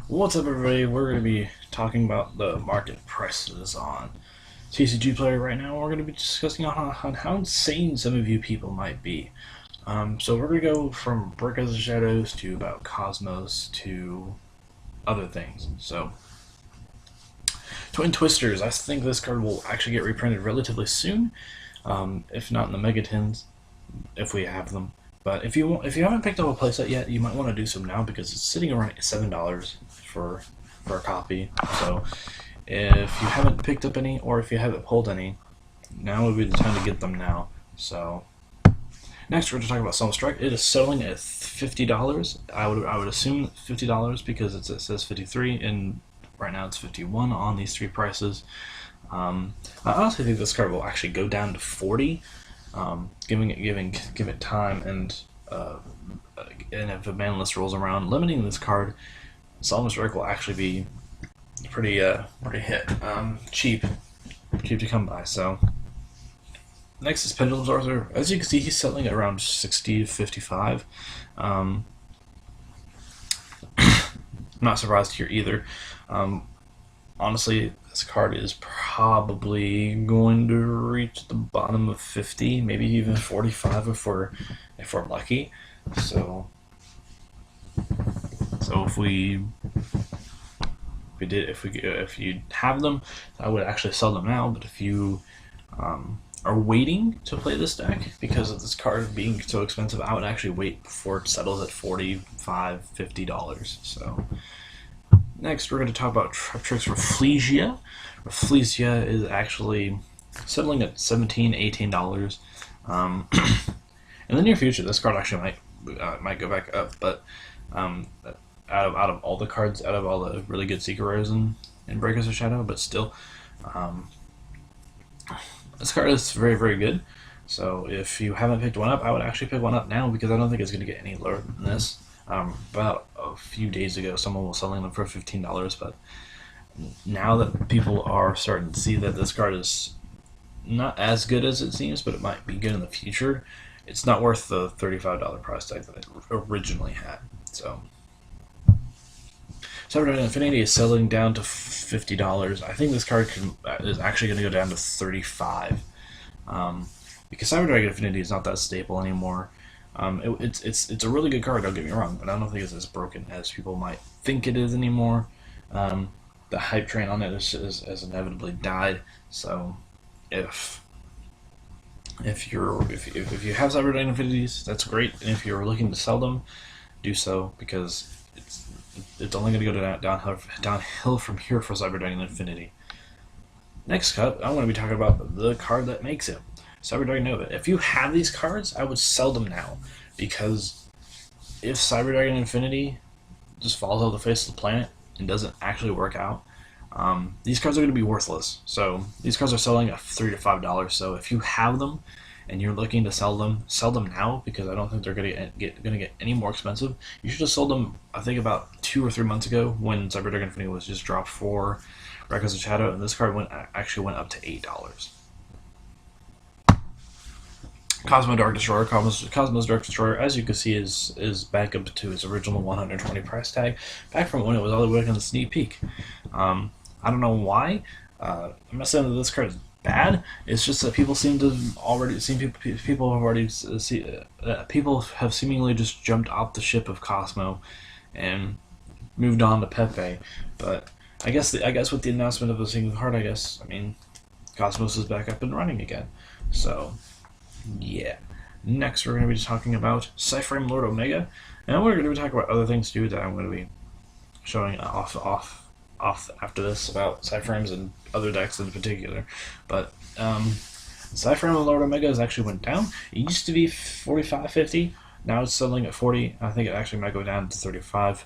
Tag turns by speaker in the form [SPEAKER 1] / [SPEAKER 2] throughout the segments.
[SPEAKER 1] What's up, everybody? We're going to be talking about the market prices on TCG Player right now. We're going to be discussing on how insane some of you people might be. So we're going to go from Brick as the Shadows to about Cosmos to other things. So, Twin Twisters. I think this card will actually get reprinted relatively soon, if not in the Mega Tins, if we have them. But if you haven't picked up a playset yet, you might want to do so now because it's sitting around $7 for a copy. So if you haven't picked up any, or if you haven't pulled any, now would be the time to get them now. So next, we're going to talk about Solemn Strike. It is selling at $50. I would assume $50 because it says 53, and right now it's 51 on these three prices. I honestly think this card will actually go down to 40. Give it time, and if a ban list rolls around, limiting this card, Solemn Strike will actually be pretty cheap to come by. So next is Pendulum Sorcerer. As you can see, he's selling at around 60 to 55. I'm not surprised here either. Honestly, this card is probably going to reach the bottom of 50, maybe even 45 if we're lucky. So if you have them, I would actually sell them now. But if you are waiting to play this deck because of this card being so expensive, I would actually wait before it settles at $45, $50. So. Next, we're going to talk about tricks for Rafflesia. Rafflesia is actually settling at $17, $18. In the near future, this card actually might go back up, but out of all the cards, out of all the really good Secret Rares in Breakers of Shadow, but still, this card is very, very good. So if you haven't picked one up, I would actually pick one up now because I don't think it's going to get any lower than this. About a few days ago, someone was selling them for $15, but now that people are starting to see that this card is not as good as it seems, but it might be good in the future, it's not worth the $35 price tag that it originally had. So, Cyberdyne Infinity is selling down to $50. I think this card is actually going to go down to $35, because Cyberdyne Infinity is not that stable anymore. It's a really good card, don't get me wrong, but I don't think it's as broken as people might think it is anymore. The hype train on it has inevitably died. So if you have Cyberdyne Infinities, that's great, and if you're looking to sell them, do so, because it's only going to go downhill from here for Cyberdyne Infinity. Next up, I'm going to be talking about the card that makes it. Cyberdyne Nova. If you have these cards, I would sell them now, because if Cyberdyne Infinity just falls off the face of the planet and doesn't actually work out, these cards are going to be worthless. So these cards are selling at $3 to $5. So if you have them and you're looking to sell them now, because I don't think they're going to get any more expensive. You should have sold them, I think, about 2 or 3 months ago when Cyberdyne Infinity was just dropped for Records of Shadow, and this card actually went up to $8. Cosmo Dark Destroyer. Cosmo's Dark Destroyer, as you can see, is back up to its original 120 price tag, back from when it was all the way in the sneak peek. I don't know why. I'm not saying that this card is bad. It's just that people seem to already people have seemingly just jumped off the ship of Cosmo and moved on to Pepe. But I guess with the announcement of a single card, I mean, Cosmos is back up and running again. So. Yeah. Next, we're going to be talking about PSY-Framelord Omega, and we're going to be talking about other things too that I'm going to be showing off after this about PSY-Frames and other decks in particular. But PSY-Framelord Omega has actually went down. It used to be 45, 50. Now it's selling at 40. I think it actually might go down to 35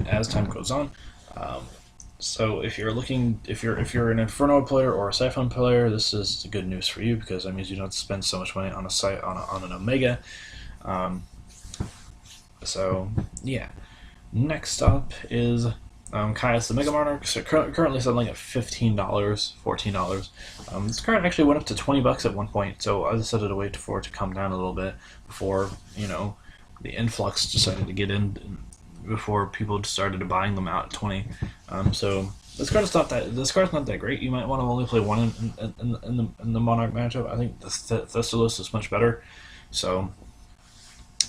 [SPEAKER 1] as time goes on. So if you're an Inferno player or a Siphon player, this is good news for you, because that means you don't have to spend so much money on an Omega. So yeah. Next up is Caius the Mega Monarch, currently selling at $15, $14. This card actually went up to $20 at one point, so I decided to wait for it to come down a little bit before the influx decided to get in. before people started buying them out at 20. So this card's not that great. You might want to only play one in the Monarch matchup. I think the Thessalos is much better. So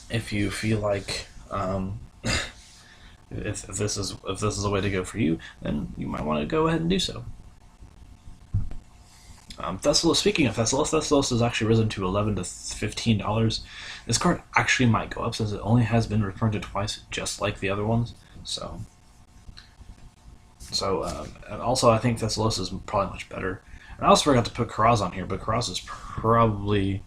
[SPEAKER 1] if you feel like if this is a way to go for you, then you might want to go ahead and do so. Thessalos. Speaking of Thessalos has actually risen to $11 to $15. This card actually might go up since it only has been reprinted twice, just like the other ones. So and also I think Thessalos is probably much better. And I also forgot to put Karaz on here, but Karaz is probably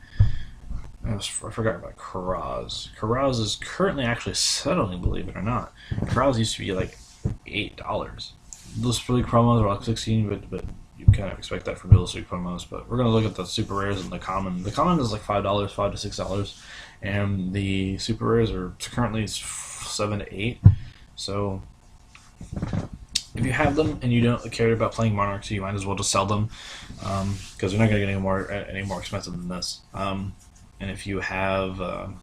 [SPEAKER 1] I forgot about Karaz. Karaz is currently actually settling, believe it or not. Karaz used to be like $8. Those really promos are like 16, but you kind of expect that from realistic promos. But we're gonna look at the super rares and the common. The common is like $5, $5 to $6, and the super rares are currently $7 to $8. So if you have them and you don't care about playing Monarchs, you might as well just sell them because they're not gonna get any more expensive than this. And if you have, and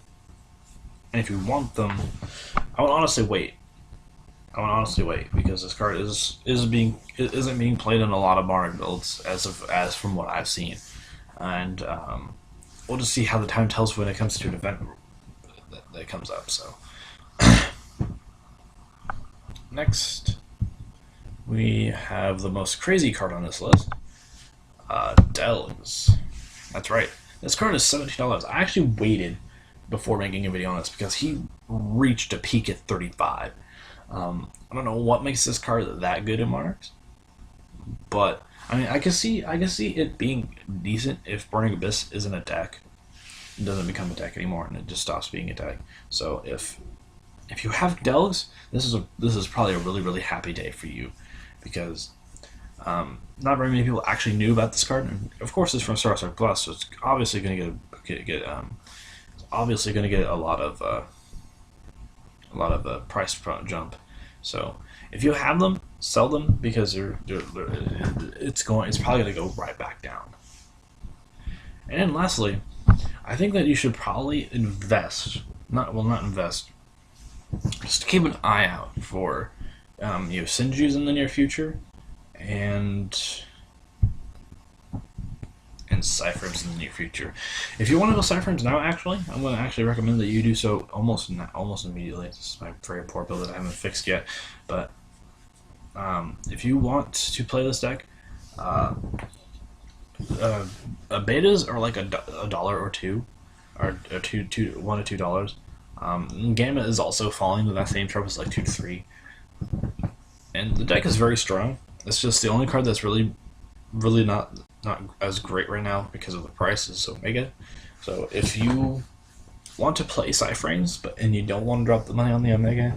[SPEAKER 1] if you want them, I would honestly wait. Because this card isn't being played in a lot of Monarch builds as from what I've seen, and we'll just see how the time tells when it comes to an event that comes up. So next, we have the most crazy card on this list, Delgs. That's right. This card is $17. I actually waited before making a video on this because he reached a peak at 35. I don't know what makes this card that good in Monarchs, but I mean I can see it being decent if Burning Abyss isn't a deck. It doesn't become a deck anymore, and it just stops being a deck. So if you have Delgs, this is probably a really happy day for you, because not very many people actually knew about this card, and of course it's from Star Plus, so it's obviously going to get a lot of price jump. So if you have them, sell them, because it's probably going to go right back down. And then lastly, I think that you should probably just keep an eye out for Senjus in the near future, and Cyframes in the near future. If you want to go Cyframes now, actually, I'm going to actually recommend that you do so almost immediately. This is my very poor build that I haven't fixed yet, but if you want to play this deck, betas are like a dollar or two, or $1 to $2. Gamma is also falling to that same trope, as like $2 to $3, and the deck is very strong. It's just the only card that's really not as great right now because of the price is Omega. So if you want to play Cyframes and you don't want to drop the money on the Omega,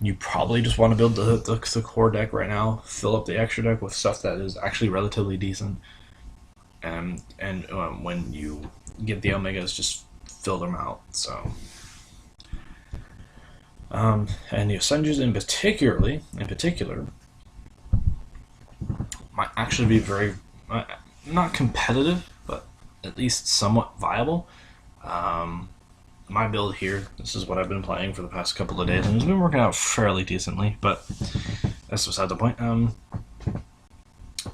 [SPEAKER 1] you probably just want to build the core deck right now, fill up the extra deck with stuff that is actually relatively decent, and when you get the Omegas, just fill them out. So and the Senjus in particular might actually be very not competitive, but at least somewhat viable. My build here, this is what I've been playing for the past couple of days, and it's been working out fairly decently, but that's beside the point. The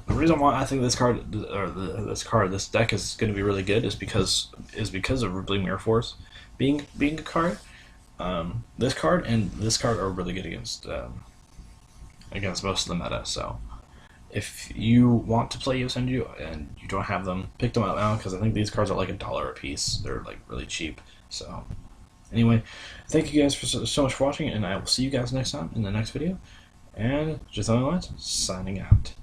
[SPEAKER 1] reason why I think this deck is going to be really good is because of Rippling Mirror Force being a card. This card and this card are really good against most of the meta. So if you want to play Senju and you don't have them, pick them up now, because I think these cards are like $1 a piece. They're like really cheap. So anyway, thank you guys so much for watching, and I will see you guys next time in the next video. And just signing out.